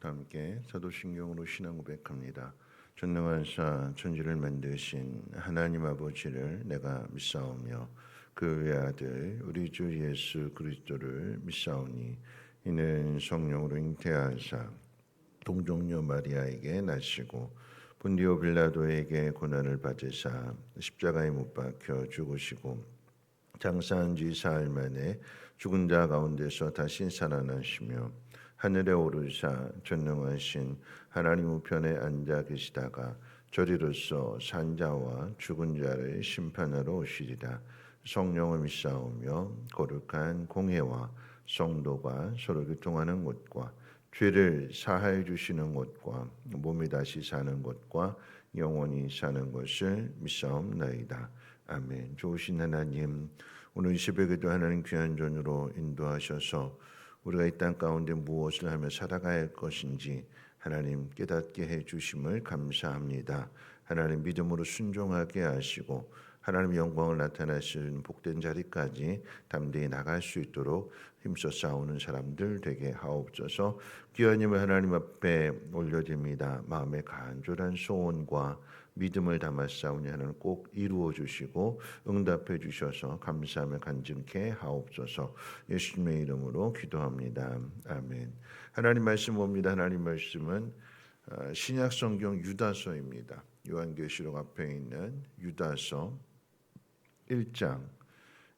함께 사도신경으로 신앙 고백합니다. 전능하사 천지를 만드신 하나님 아버지를 내가 믿사오며 그 외아들 우리 주 예수 그리스도를 믿사오니 이는 성령으로 잉태하사 동정녀 마리아에게 나시고 본디오 빌라도에게 고난을 받으사 십자가에 못 박혀 죽으시고 장사한 지 사흘 만에 죽은 자 가운데서 다시 살아나시며 하늘에 오르사 전능하신 하나님 우편에 앉아 계시다가 저리로서 산자와 죽은 자를 심판하러 오시리라. 성령을 믿사오며 거룩한 공회와 성도가 서로 교통하는 곳과 죄를 사하여 주시는 곳과 몸이 다시 사는 곳과 영원히 사는 것을 믿사옵나이다. 아멘. 좋으신 하나님, 오늘 이 새벽에도 하나님 귀한 전으로 인도하셔서 우리가 이 땅 가운데 무엇을 하며 살아가야 할 것인지 하나님 깨닫게 해주심을 감사합니다. 하나님 믿음으로 순종하게 하시고 하나님 영광을 나타내시는 복된 자리까지 담대히 나갈 수 있도록 힘써 싸우는 사람들 되게 하옵소서. 귀한 힘을 하나님 앞에 올려드립니다. 마음의 간절한 소원과 믿음을 담아 싸우니 하나님 꼭 이루어 주시고 응답해 주셔서 감사하며 간증케 하옵소서. 예수님의 이름으로 기도합니다. 아멘. 하나님 말씀 봅니다. 하나님 말씀은 신약 성경 유다서입니다. 요한계시록 앞에 있는 유다서 1장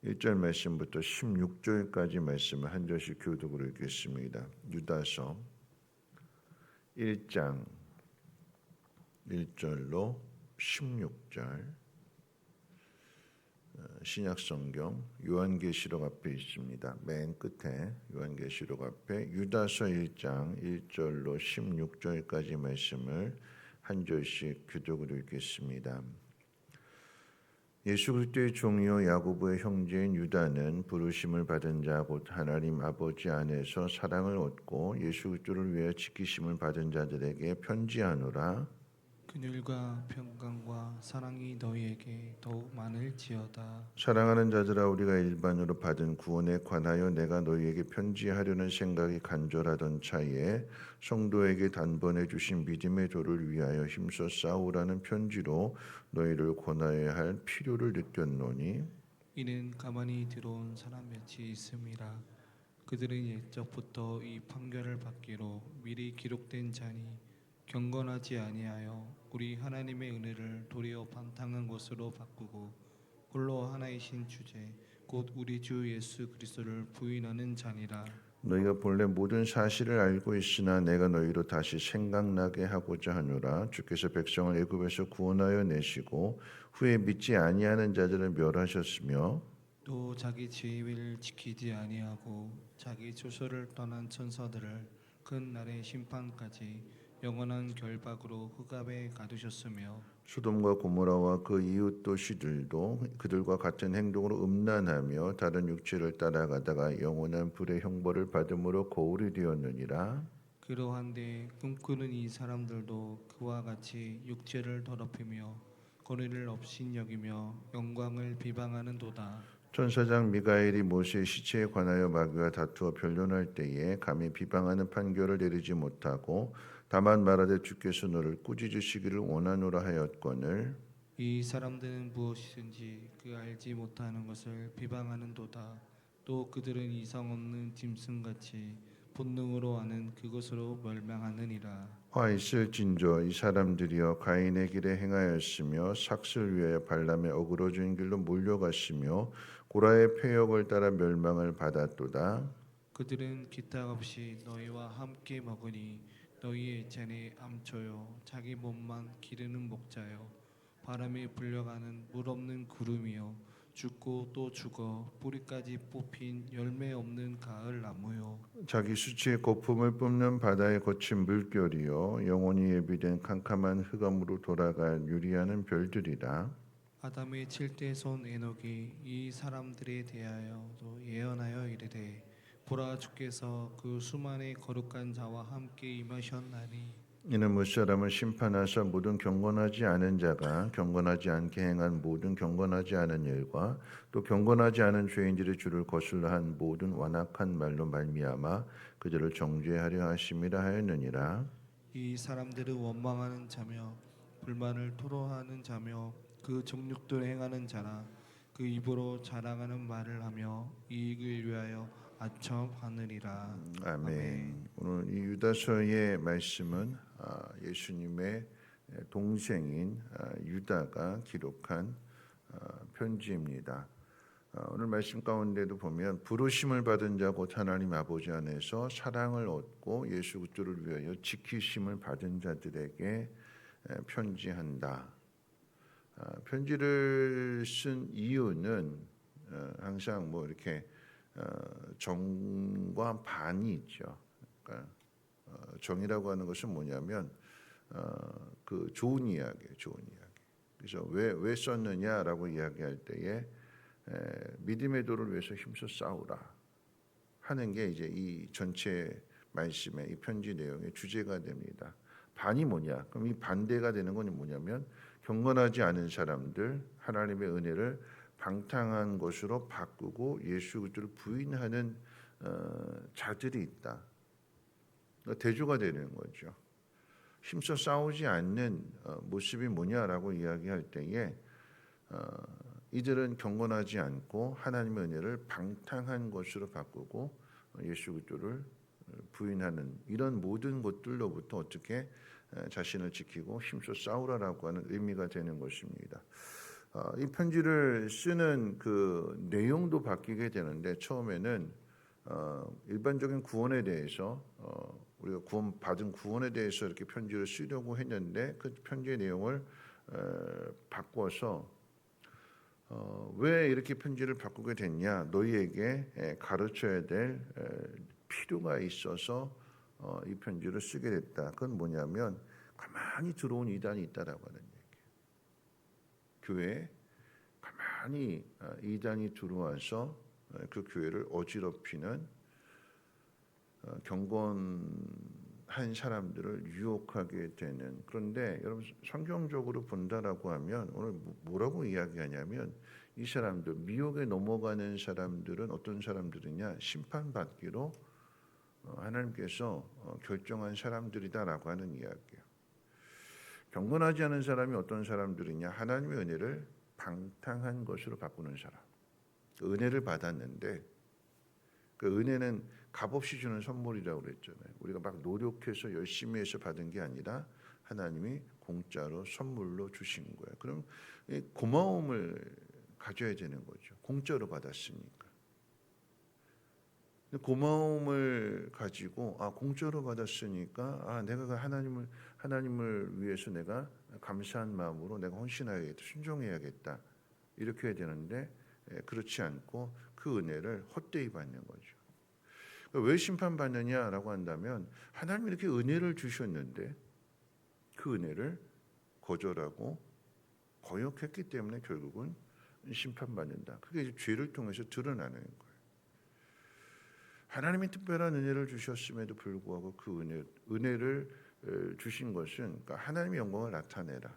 1절 말씀부터 16절까지 말씀을 한 절씩 교독으로 읽겠습니다. 유다서 1장 1절로 16절 신약성경 요한계시록 앞에 있습니다. 맨 끝에 요한계시록 앞에 유다서 1장 1절로 16절까지 말씀을 한 절씩 교독으로 읽겠습니다. 예수 그리스도의 종이요 야고보의 형제인 유다는 부르심을 받은 자 곧 하나님 아버지 안에서 사랑을 얻고 예수 그리스도를 위해 지키심을 받은 자들에게 편지하노라. 그늘과 평강과 사랑이 너희에게 더욱 많을지어다. 사랑하는 자들아, 우리가 일반으로 받은 구원에 관하여 내가 너희에게 편지하려는 생각이 간절하던 차에 성도에게 단번에 주신 믿음의 도를 위하여 힘써 싸우라는 편지로 너희를 권하여야 할 필요를 느꼈노니 이는 가만히 들어온 사람 몇이 있음이라. 그들은 옛적부터 이 판결을 받기로 미리 기록된 자니 경건하지 아니하여 우리 하나님의 은혜를 도리어 반탕한 것으로 바꾸고 홀로 하나이신 주제 곧 우리 주 예수 그리스도를 부인하는 자니라. 너희가 본래 모든 사실을 알고 있으나 내가 너희로 다시 생각나게 하고자 하노라. 주께서 백성을 애굽에서 구원하여 내시고 후에 믿지 아니하는 자들을 멸하셨으며 또 자기 지위를 지키지 아니하고 자기 조서를 떠난 천사들을 큰 날의 심판까지 영원한 결박으로 흑암에 가두셨으며 소돔과 고모라와 그 이웃 도시들도 그들과 같은 행동으로 음란하며 다른 육체를 따라가다가 영원한 불의 형벌을 받음으로 거울이 되었느니라. 그러한데 꿈꾸는 이 사람들도 그와 같이 육체를 더럽히며 권위를 업신여기며 영광을 비방하는도다. 천사장 미가엘이 모세의 시체에 관하여 마귀와 다투어 변론할 때에 감히 비방하는 판결을 내리지 못하고 다만 말하되 주께서 너를 꾸짖으시기를 원하노라 하였거늘 이 사람들은 무엇이든지 그 알지 못하는 것을 비방하는도다. 또 그들은 이상 없는 짐승같이 본능으로 아는 그것으로 멸망하느니라. 화 있을진저 이 사람들이여 가인의 길에 행하였으며 삭슬 위하여 발람의 어그러진 길로 몰려갔으며 고라의 패역을 따라 멸망을 받았도다. 그들은 기탁 없이 너희와 함께 먹으니 너희의 잔에 암초요 자기 몸만 기르는 목자요 바람에 불려가는 물 없는 구름이요 죽고 또 죽어 뿌리까지 뽑힌 열매 없는 가을 나무요. 자기 수치의 거품을 뿜는 바다의 거친 물결이요 영원히 예비된 캄캄한 흑암으로 돌아갈 유리하는 별들이라. 아담의 칠대 손 에녹이 이 사람들에 대하여도 예언하여 이르되 보라 주께서 그 수만의 거룩한 자와 함께 임하셨나니 이는 무사람을 심판하사 모든 경건하지 않은 자가 경건하지 않게 행한 모든 경건하지 않은 일과 또 경건하지 않은 죄인들의 주를 거슬러 한 모든 완악한 말로 말미암아 그들을 정죄하려 하심이라 하였느니라. 이 사람들은 원망하는 자며 불만을 토로하는 자며 그 정욕대로 행하는 자라. 그 입으로 자랑하는 말을 하며 이익을 위하여 아첨하느니라. 아멘. 오늘 이 유다서의 말씀은 예수님의 동생인 유다가 기록한 편지입니다. 오늘 말씀 가운데도 보면 부르심을 받은 자 곧 하나님 아버지 안에서 사랑을 얻고 예수 그리스도를 위하여 지키심을 받은 자들에게 편지한다. 편지를 쓴 이유는 항상 뭐 이렇게 정과 반이 있죠. 그러니까 정이라고 하는 것은 뭐냐면 그 좋은 이야기예요, 좋은 이야기. 그래서 왜 썼느냐라고 이야기할 때에 믿음의 도를 위해서 힘써 싸우라 하는 게 이제 이 전체 말씀의 이 편지 내용의 주제가 됩니다. 반이 뭐냐? 그럼 이 반대가 되는 건 뭐냐면 경건하지 않은 사람들 하나님의 은혜를 방탕한 것으로 바꾸고 예수 그리스도를 부인하는 자들이 있다. 그러니까 대조가 되는 거죠. 힘써 싸우지 않는 모습이 뭐냐라고 이야기할 때에 이들은 경건하지 않고 하나님의 은혜를 방탕한 것으로 바꾸고 예수 그리스도를 부인하는 이런 모든 것들로부터 어떻게 자신을 지키고 힘써 싸우라라고 하는 의미가 되는 것입니다. 이 편지를 쓰는 그 내용도 바뀌게 되는데 처음에는 일반적인 구원에 대해서 우리가 받은 구원에 대해서 이렇게 편지를 쓰려고 했는데 그 편지의 내용을 바꿔서 왜 이렇게 편지를 바꾸게 됐냐? 너희에게 가르쳐야 될 필요가 있어서 이 편지를 쓰게 됐다. 그건 뭐냐면 가만히 들어온 이단이 있다라고 하는 얘기예요. 교회에 가만히 이단이 들어와서 그 교회를 어지럽히는 경건한 사람들을 유혹하게 되는. 그런데 여러분 성경적으로 본다라고 하면 오늘 뭐라고 이야기하냐면 이 사람들 미혹에 넘어가는 사람들은 어떤 사람들이냐? 심판받기로 하나님께서 결정한 사람들이다라고 하는 이야기예요. 경건하지 않은 사람이 어떤 사람들이냐? 하나님의 은혜를 방탕한 것으로 바꾸는 사람. 그 은혜를 받았는데 그 은혜는 값없이 주는 선물이라고 그랬잖아요. 우리가 막 노력해서 열심히 해서 받은 게 아니라 하나님이 공짜로 선물로 주신 거예요. 그럼 고마움을 가져야 되는 거죠. 공짜로 받았으니까. 고마움을 가지고 공짜로 받았으니까 내가 그 하나님을 위해서 내가 감사한 마음으로 내가 헌신해야겠다, 순종해야겠다 이렇게 해야 되는데 그렇지 않고 그 은혜를 헛되이 받는 거죠. 왜 심판받느냐라고 한다면 하나님이 이렇게 은혜를 주셨는데 그 은혜를 거절하고 거역했기 때문에 결국은 심판받는다. 그게 이제 죄를 통해서 드러나는 거예요. 하나님이 특별한 은혜를 주셨음에도 불구하고 그 은혜를 주신 것은 그러니까 하나님의 영광을 나타내라,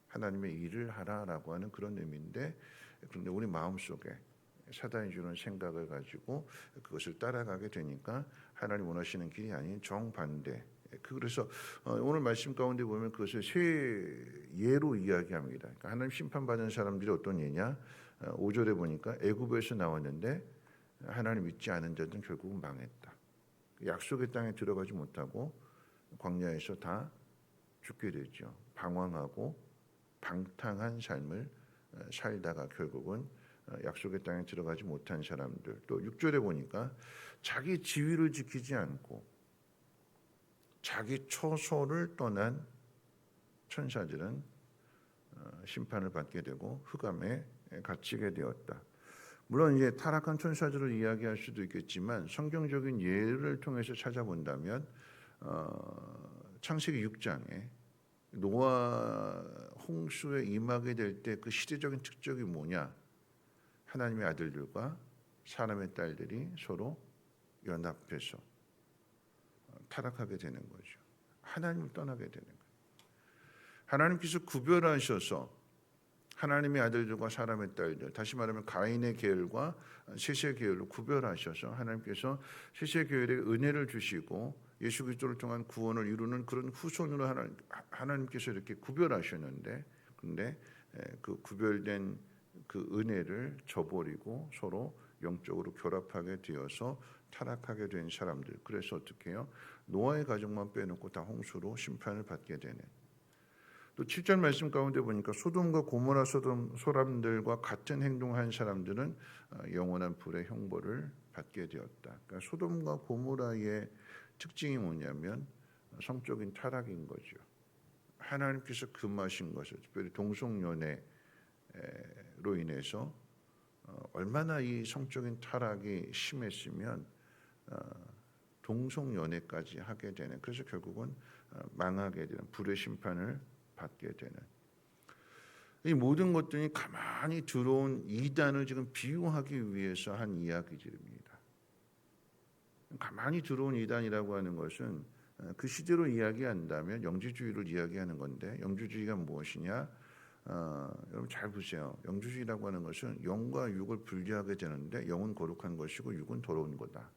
하나님의 일을 하라라고 하는 그런 의미인데 그런데 우리 마음속에 사단이 주는 생각을 가지고 그것을 따라가게 되니까 하나님 원하시는 길이 아닌 정반대. 그래서 오늘 말씀 가운데 보면 그것을 세 예로 이야기합니다. 그러니까 하나님 심판받은 사람들이 어떤 예냐? 5절에 보니까 애굽에서 나왔는데 하나님 믿지 않은 자들은 결국은 망했다. 약속의 땅에 들어가지 못하고 광야에서 다 죽게 되죠. 방황하고 방탕한 삶을 살다가 결국은 약속의 땅에 들어가지 못한 사람들. 또 6절에 보니까 자기 지위를 지키지 않고 자기 처소를 떠난 천사들은 심판을 받게 되고 흑암에 갇히게 되었다. 물론 이제 타락한 천사들을 이야기할 수도 있겠지만 성경적인 예를 통해서 찾아본다면 창세기 6장에 노아 홍수에 임하게 될 때 그 시대적인 특징이 뭐냐? 하나님의 아들들과 사람의 딸들이 서로 연합해서 타락하게 되는 거죠. 하나님을 떠나게 되는 거예요. 하나님께서 구별하셔서 하나님의 아들들과 사람의 딸들, 다시 말하면 가인의 계열과 셋의 계열로 구별하셔서 하나님께서 셋의 계열에 은혜를 주시고 예수 그리스도를 통한 구원을 이루는 그런 후손으로 하나님께서 이렇게 구별하셨는데, 근데 그 구별된 그 은혜를 저버리고 서로 영적으로 결합하게 되어서 타락하게 된 사람들. 그래서 어떻게 해요? 노아의 가족만 빼놓고 다 홍수로 심판을 받게 되는. 또 7절 말씀 가운데 보니까 소돔과 고모라 사람들과 같은 행동한 사람들은 영원한 불의 형벌을 받게 되었다. 그러니까 소돔과 고모라의 특징이 뭐냐면 성적인 타락인 거죠. 하나님께서 금하신 것을, 특별히 동성연애로 인해서 얼마나 이 성적인 타락이 심했으면 동성연애까지 하게 되는, 그래서 결국은 망하게 되는, 불의 심판을 받게 되는, 이 모든 것들이 가만히 들어온 이단을 지금 비유하기 위해서 한 이야기들입니다. 가만히 들어온 이단이라고 하는 것은 그 시대로 이야기한다면 영지주의를 이야기하는 건데, 영지주의가 무엇이냐? 여러분 잘 보세요. 영지주의라고 하는 것은 영과 육을 분리하게 되는데 영은 거룩한 것이고 육은 더러운 거다.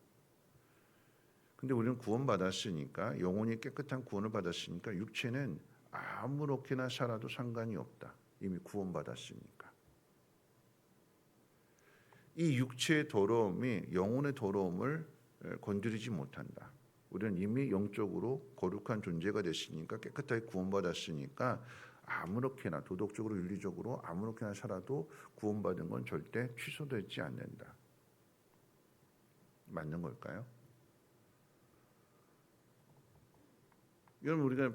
근데 우리는 구원받았으니까, 영혼이 깨끗한 구원을 받았으니까 육체는 아무렇게나 살아도 상관이 없다. 이미 구원받았으니까. 이 육체의 더러움이 영혼의 더러움을 건드리지 못한다. 우리는 이미 영적으로 거룩한 존재가 됐으니까, 깨끗하게 구원받았으니까 아무렇게나, 도덕적으로 윤리적으로 아무렇게나 살아도 구원받은 건 절대 취소되지 않는다. 맞는 걸까요? 여러분, 우리가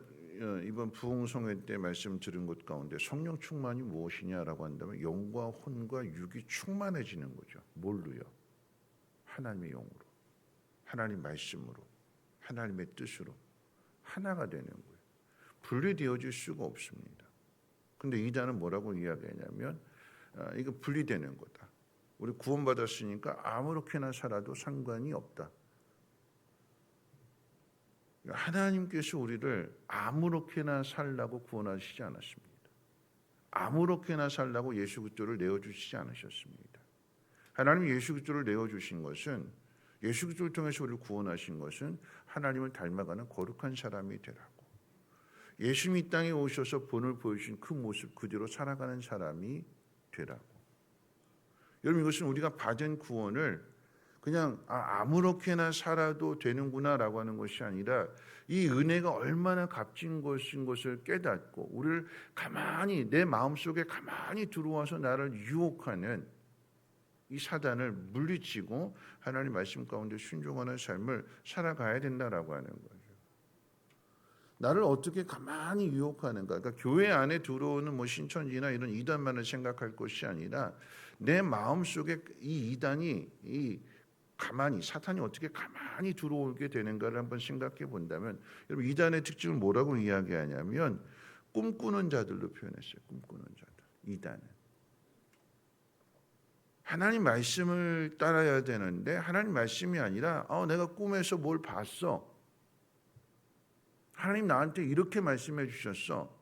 이번 부흥성회 때 말씀 들은 것 가운데 성령 충만이 무엇이냐라고 한다면 영과 혼과 육이 충만해지는 거죠. 뭘로요? 하나님의 영으로, 하나님 말씀으로, 하나님의 뜻으로 하나가 되는 거예요. 분리되어질 수가 없습니다. 근데 이단은 뭐라고 이야기하냐면 이거 분리되는 거다. 우리 구원받았으니까 아무렇게나 살아도 상관이 없다. 하나님께서 우리를 아무렇게나 살라고 구원하시지 않았습니다. 아무렇게나 살라고 예수 그리스도를 내어주시지 않으셨습니다. 하나님 예수 그리스도를 내어주신 것은, 예수 그리스도를 통해서 우리를 구원하신 것은 하나님을 닮아가는 거룩한 사람이 되라고, 예수님이 이 땅에 오셔서 본을 보여주신 그 모습 그대로 살아가는 사람이 되라고. 여러분, 이것은 우리가 받은 구원을 그냥 아무렇게나 살아도 되는구나라고 하는 것이 아니라, 이 은혜가 얼마나 값진 것인 것을 깨닫고 우리를 가만히, 내 마음속에 가만히 들어와서 나를 유혹하는 이 사단을 물리치고 하나님 말씀 가운데 순종하는 삶을 살아가야 된다라고 하는 거죠. 나를 어떻게 가만히 유혹하는가? 그러니까 교회 안에 들어오는 뭐 신천지나 이런 이단만을 생각할 것이 아니라, 내 마음속에 이 이단이 가만히, 사탄이 어떻게 가만히 들어오게 되는가를 한번 생각해 본다면, 여러분, 이단의 특징을 뭐라고 이야기하냐면 꿈꾸는 자들로 표현했어요. 꿈꾸는 자들. 이단은 하나님 말씀을 따라야 되는데 하나님 말씀이 아니라 내가 꿈에서 뭘 봤어, 하나님 나한테 이렇게 말씀해 주셨어,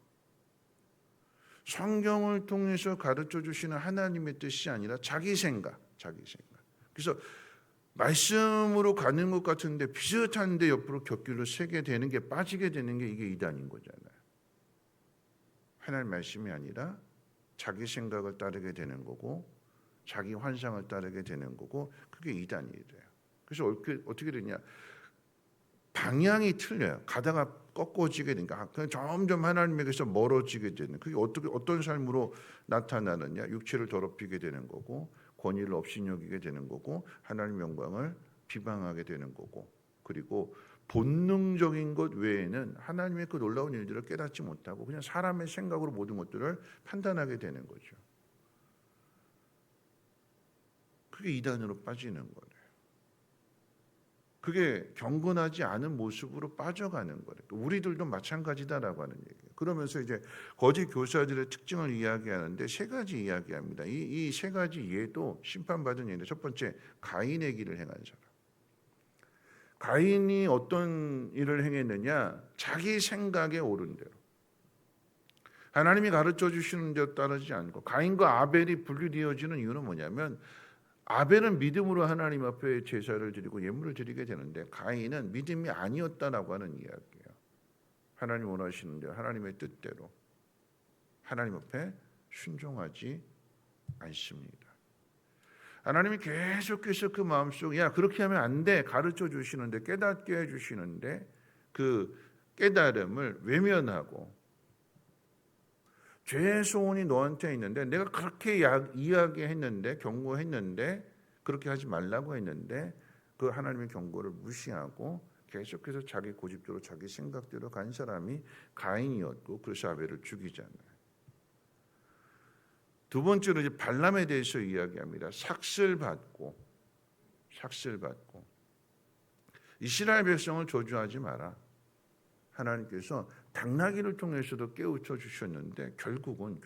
성경을 통해서 가르쳐 주시는 하나님의 뜻이 아니라 자기 생각. 그래서 말씀으로 가는 것 같은데 비슷한데 옆으로 곁길로 새게 되는 게, 빠지게 되는 게 이게 이단인 거잖아요. 하나님 말씀이 아니라 자기 생각을 따르게 되는 거고, 자기 환상을 따르게 되는 거고, 그게 이단이 돼요. 그래서 어떻게 되냐? 방향이 틀려요. 가다가 꺾어지게 되니까 점점 하나님에게서 멀어지게 되는, 그게 어떤 삶으로 나타나느냐? 육체를 더럽히게 되는 거고, 권위를 업신여기게 되는 거고, 하나님의 영광을 비방하게 되는 거고, 그리고 본능적인 것 외에는 하나님의 그 놀라운 일들을 깨닫지 못하고 그냥 사람의 생각으로 모든 것들을 판단하게 되는 거죠. 그게 이단으로 빠지는 거예요. 그게 경건하지 않은 모습으로 빠져가는 거예요. 우리들도 마찬가지다라고 하는 얘기예요. 그러면서 이제 거짓 교사들의 특징을 이야기하는데 세 가지 이야기합니다. 이 세 가지 예도 심판받은 예인데, 첫 번째, 가인의 길을 행한 사람. 가인이 어떤 일을 행했느냐? 자기 생각에 옳은 대로. 하나님이 가르쳐 주시는 대로 따르지 않고 가인과 아벨이 분리되어지는 이유는 뭐냐면 아벨은 믿음으로 하나님 앞에 제사를 드리고 예물을 드리게 되는데 가인은 믿음이 아니었다라고 하는 이야기예요. 하나님 원하시는 대로 하나님의 뜻대로 하나님 앞에 순종하지 않습니다. 하나님이 계속해서 그 마음속 야 그렇게 하면 안 돼 가르쳐 주시는데 깨닫게 해주시는데 그 깨달음을 외면하고 죄의 소원이 너한테 있는데 내가 그렇게 이야기했는데 경고했는데 그렇게 하지 말라고 했는데 그 하나님의 경고를 무시하고 계속해서 자기 고집대로 자기 생각대로 간 사람이 가인이었고 그래서 아벨을 죽이잖아요. 두 번째로 이제 발람에 대해서 이야기합니다. 삭슬 받고 이스라엘 백성을 저주하지 마라. 하나님께서 당나귀를 통해서도 깨우쳐 주셨는데 결국은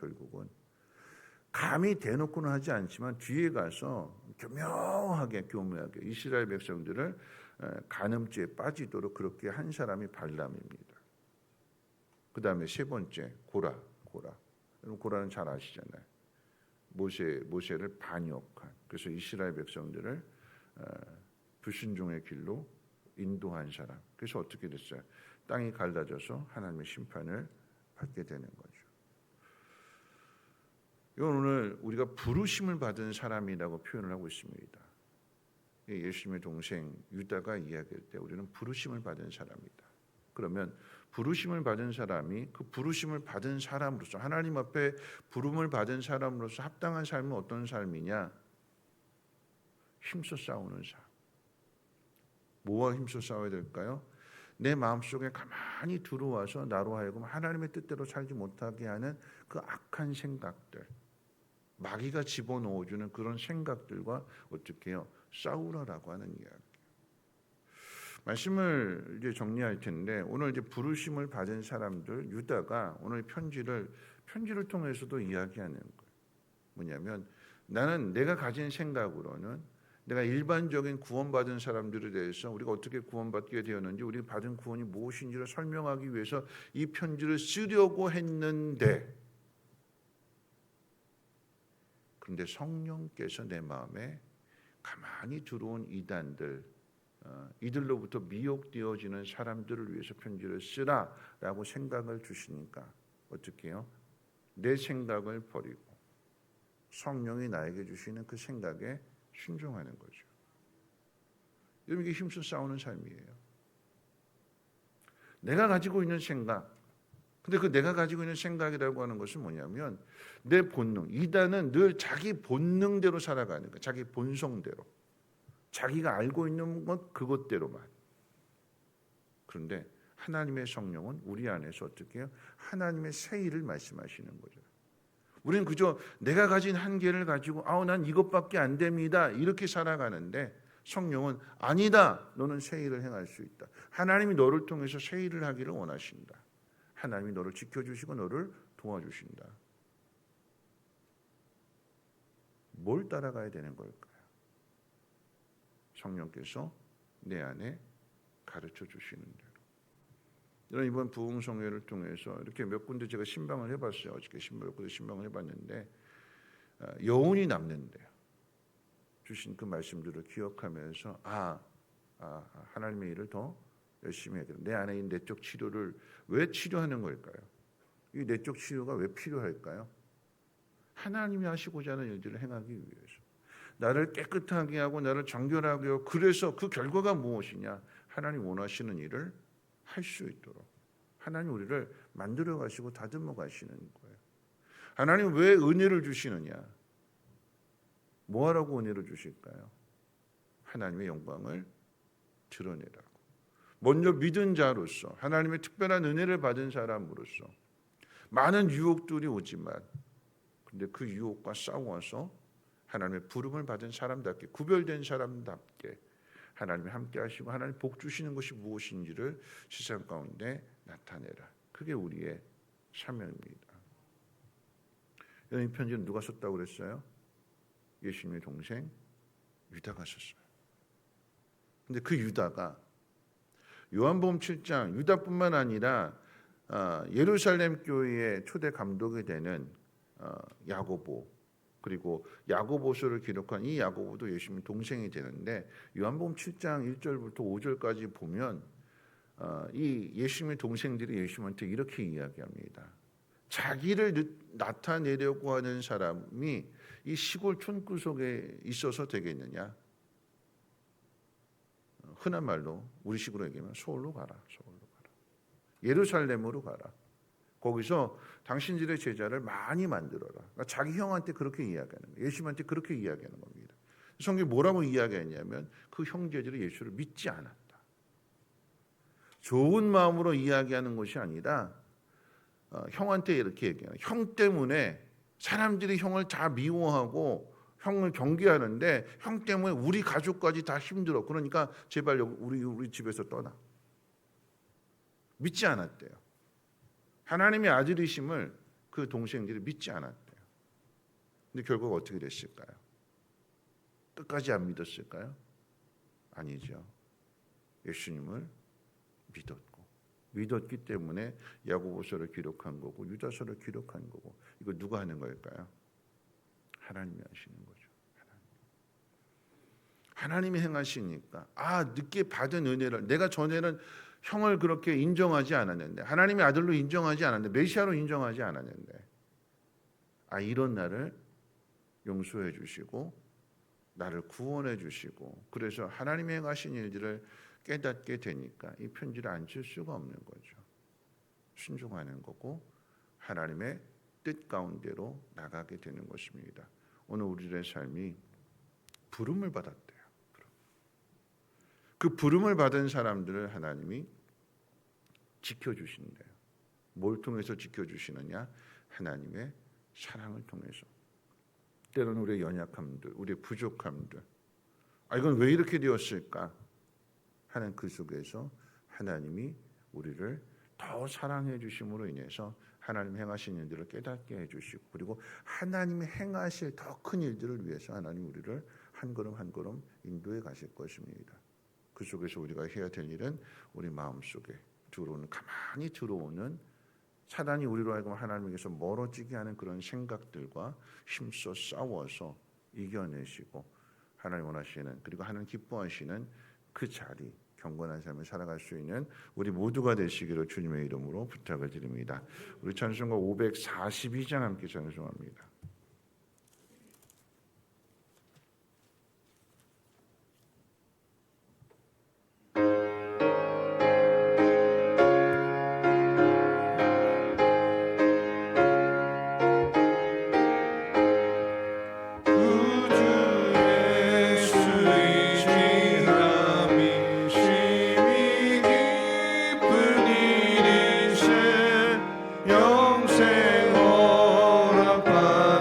감히 대놓고는 하지 않지만 뒤에 가서 교묘하게 이스라엘 백성들을 간음죄에 빠지도록 그렇게 한 사람이 발람입니다. 그 다음에 세 번째 고라. 여러분 고라는 잘 아시잖아요. 모세를 반역한 그래서 이스라엘 백성들을 불순종의 길로 인도한 사람. 그래서 어떻게 됐어요? 땅이 갈라져서 하나님의 심판을 받게 되는 거죠. 이건 오늘 우리가 부르심을 받은 사람이라고 표현을 하고 있습니다. 예수님의 동생 유다가 이야기할 때 우리는 부르심을 받은 사람이다. 그러면 부르심을 받은 사람이 그 부르심을 받은 사람으로서 하나님 앞에 부름을 받은 사람으로서 합당한 삶은 어떤 삶이냐? 힘써 싸우는 삶. 뭐와 힘써 싸워야 될까요? 내 마음속에 가만히 들어와서 나로 하여금 하나님의 뜻대로 살지 못하게 하는 그 악한 생각들, 마귀가 집어넣어주는 그런 생각들과 어떻게 해요? 싸우라라고 하는 이야기. 말씀을 이제 정리할 텐데 오늘 이제 부르심을 받은 사람들 유다가 오늘 편지를 통해서도 이야기하는 거예요. 뭐냐면 나는 내가 가진 생각으로는 내가 일반적인 구원받은 사람들에 대해서 우리가 어떻게 구원받게 되었는지 우리가 받은 구원이 무엇인지를 설명하기 위해서 이 편지를 쓰려고 했는데 그런데 성령께서 내 마음에 가만히 들어온 이단들 이들로부터 미혹되어지는 사람들을 위해서 편지를 쓰라라고 생각을 주시니까 어떻게 해요? 내 생각을 버리고 성령이 나에게 주시는 그 생각에 순종하는 거죠. 여러분 이게 힘써 싸우는 삶이에요. 내가 가지고 있는 생각 근데 그 내가 가지고 있는 생각이라고 하는 것은 뭐냐면 내 본능 이단은 늘 자기 본능대로 살아가는 거예요. 자기 본성대로 자기가 알고 있는 것 그것대로만. 그런데 하나님의 성령은 우리 안에서 어떻게 해요? 하나님의 새 일을 말씀하시는 거죠. 우리는 그저 내가 가진 한계를 가지고 난 이것밖에 안 됩니다. 이렇게 살아가는데 성령은 아니다. 너는 새 일을 행할 수 있다. 하나님이 너를 통해서 새 일을 하기를 원하신다. 하나님이 너를 지켜주시고 너를 도와주신다. 뭘 따라가야 되는 걸까요? 성령께서 내 안에 가르쳐 주시는 대로. 저는 이번 부흥성회를 통해서 이렇게 몇 군데 제가 신방을 해봤어요. 어저께 몇 군데 신방을 해봤는데 여운이 남는데요. 주신 그 말씀들을 기억하면서 하나님의 일을 더 열심히 해야 된다. 내 안에 있는 내적 치료를 왜 치료하는 걸까요? 이 내적 치료가 왜 필요할까요? 하나님이 하시고자 하는 일들을 행하기 위해서. 나를 깨끗하게 하고 나를 정결하게 하고 그래서 그 결과가 무엇이냐? 하나님 원하시는 일을 할 수 있도록 하나님 우리를 만들어 가시고 다듬어 가시는 거예요. 하나님 왜 은혜를 주시느냐? 뭐하라고 은혜를 주실까요? 하나님의 영광을 드러내라고. 먼저 믿은 자로서 하나님의 특별한 은혜를 받은 사람으로서 많은 유혹들이 오지만 근데 그 유혹과 싸워서 하나님의 부름을 받은 사람답게 구별된 사람답게 하나님이 함께 하시고 하나님 복 주시는 것이 무엇인지를 세상 가운데 나타내라. 그게 우리의 사명입니다. 이 편지는 누가 썼다고 그랬어요? 예수님의 동생 유다가 썼어요. 근데 그 유다가 요한복음 7장 유다뿐만 아니라 예루살렘 교회의 초대 감독이 되는 야고보, 그리고 야고보서를 기록한 이 야고보도 예수님의 동생이 되는데, 요한복음 7장 1절부터 5절까지 보면 이 예수님의 동생들이 예수님한테 이렇게 이야기합니다. 자기를 나타내려고 하는 사람이 이 시골 촌구석에 있어서 되겠느냐? 흔한 말로 우리식으로 얘기하면 서울로 가라, 서울로 가라. 예루살렘으로 가라. 거기서 당신들의 제자를 많이 만들어라. 그러니까 자기 형한테 그렇게 이야기하는 거예요. 예수님한테 그렇게 이야기하는 겁니다. 성경이 뭐라고 이야기했냐면 그 형제들이 예수를 믿지 않았다. 좋은 마음으로 이야기하는 것이 아니라 형한테 이렇게 얘기해요. 형 때문에 사람들이 형을 다 미워하고 형을 경계하는데 형 때문에 우리 가족까지 다 힘들어. 그러니까 제발 우리 집에서 떠나. 믿지 않았대요. 하나님의 아들이심을 그 동생들이 믿지 않았대요. 근데 결국 어떻게 됐을까요? 끝까지 안 믿었을까요? 아니죠. 예수님을 믿었기 때문에 야고보서를 기록한 거고 유다서를 기록한 거고, 이거 누가 하는 걸까요? 하나님이 하시는 거죠. 하나님이 행하시니까 늦게 받은 은혜를, 내가 전에는 형을 그렇게 인정하지 않았는데, 하나님의 아들로 인정하지 않았는데, 메시아로 인정하지 않았는데, 이런 나를 용서해 주시고 나를 구원해 주시고, 그래서 하나님이 행하신 일들을 깨닫게 되니까 이 편지를 안 쓸 수가 없는 거죠. 순종하는 거고 하나님의 뜻 가운데로 나가게 되는 것입니다. 오늘 우리들의 삶이 부름을 받았대요. 그 부름을 받은 사람들을 하나님이 지켜주신대요. 뭘 통해서 지켜주시느냐? 하나님의 사랑을 통해서. 때로는 우리의 연약함들, 우리의 부족함들, 이건 왜 이렇게 되었을까 하는 그 속에서 하나님이 우리를 더 사랑해 주심으로 인해서 하나님 행하신 일들을 깨닫게 해주시고, 그리고 하나님이 행하실 더 큰 일들을 위해서 하나님 우리를 한 걸음 한 걸음 인도해 가실 것입니다. 그 속에서 우리가 해야 될 일은 우리 마음속에 가만히 들어오는 사단이 우리로 하여금 하나님에게서 멀어지게 하는 그런 생각들과 힘써 싸워서 이겨내시고, 하나님 원하시는, 그리고 하나님 기뻐하시는 그 자리, 경건한 삶을 살아갈 수 있는 우리 모두가 되시기를 주님의 이름으로 부탁을 드립니다. 우리 찬송가 542장 함께 찬송합니다. 영생 허락받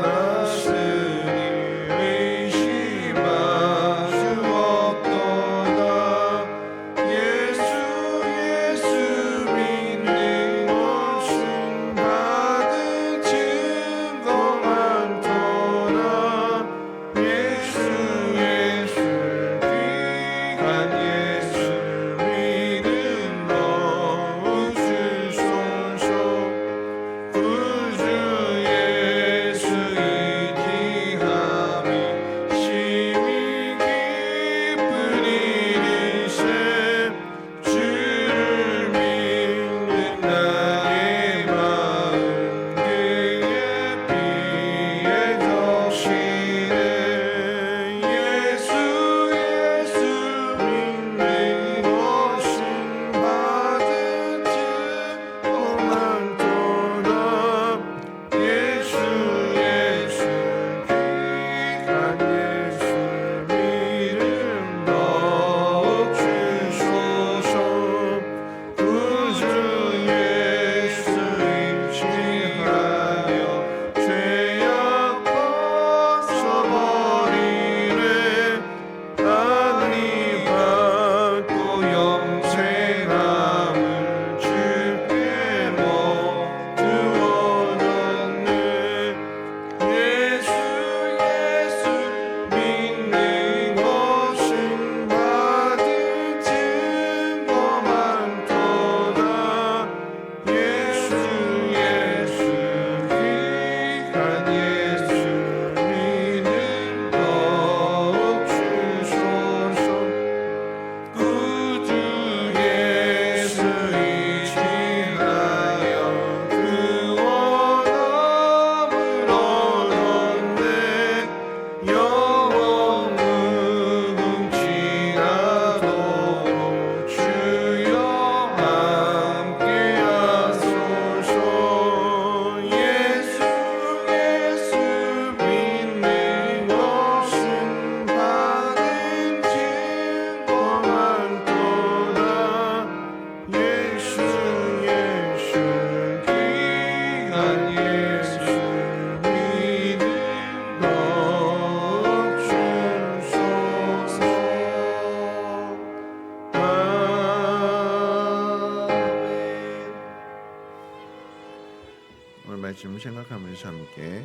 말씀을 생각하면서 함께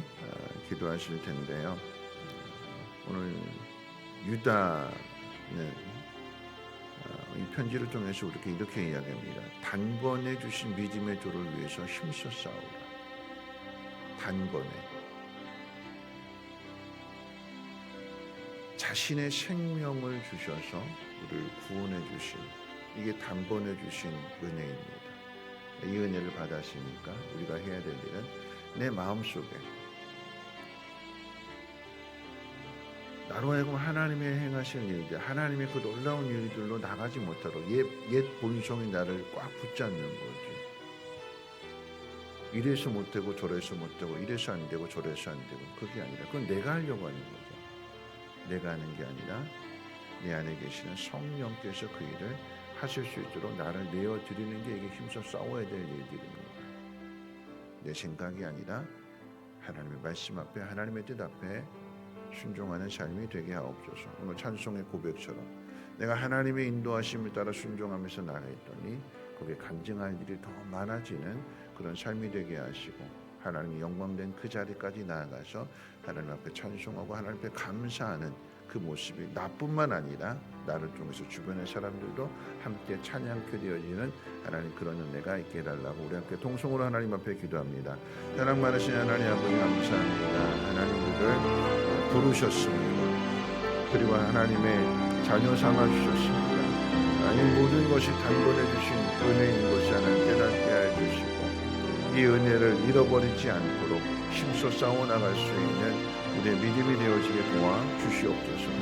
기도하실 텐데요. 오늘 유다는 이 편지를 통해서 우리에게 이렇게 이야기합니다. 단번에 주신 믿음의 조를 위해서 힘써 싸우라. 단번에 자신의 생명을 주셔서 우리를 구원해 주신, 이게 단번에 주신 은혜입니다. 이 은혜를 받았으니까 우리가 해야 될 일은 내 마음속에 나로 하여금 하나님의 행하실 일들, 하나님의 그 놀라운 일들로 나가지 못하도록 옛 본성이 나를 꽉 붙잡는 거지. 이래서 못되고 저래서 못되고 이래서 안 되고 저래서 안 되고, 그게 아니라 그건 내가 하려고 하는 거죠. 내가 하는 게 아니라 내 안에 계시는 성령께서 그 일을 하실 수 있도록 나를 내어드리는 게, 이게 힘써 싸워야 될 일들입니다. 내 생각이 아니라 하나님의 말씀 앞에, 하나님의 뜻 앞에 순종하는 삶이 되게 하옵소서. 오늘 찬송의 고백처럼 내가 하나님의 인도하심을 따라 순종하면서 나아갔더니 거기에 간증할 일이 더 많아지는 그런 삶이 되게 하시고, 하나님이 영광된 그 자리까지 나아가서 하나님 앞에 찬송하고 하나님 앞에 감사하는 그 모습이 나뿐만 아니라 나를 통해서 주변의 사람들도 함께 찬양케 되어지는 하나님 그런 은혜가 있게 해달라고 우리 함께 통성으로 하나님 앞에 기도합니다. 사랑 많으신 하나님 아버지 감사합니다. 하나님 우리를 부르셨습니다. 그리고 하나님의 자녀 삼아주셨습니다. 하나님 모든 것이 단번에 주신 은혜인 것이 하나님 깨닫게 해주시고, 이 은혜를 잃어버리지 않도록 힘써 싸워나갈 수 있는 우리의 믿음이 되어지게 도와주시옵소서.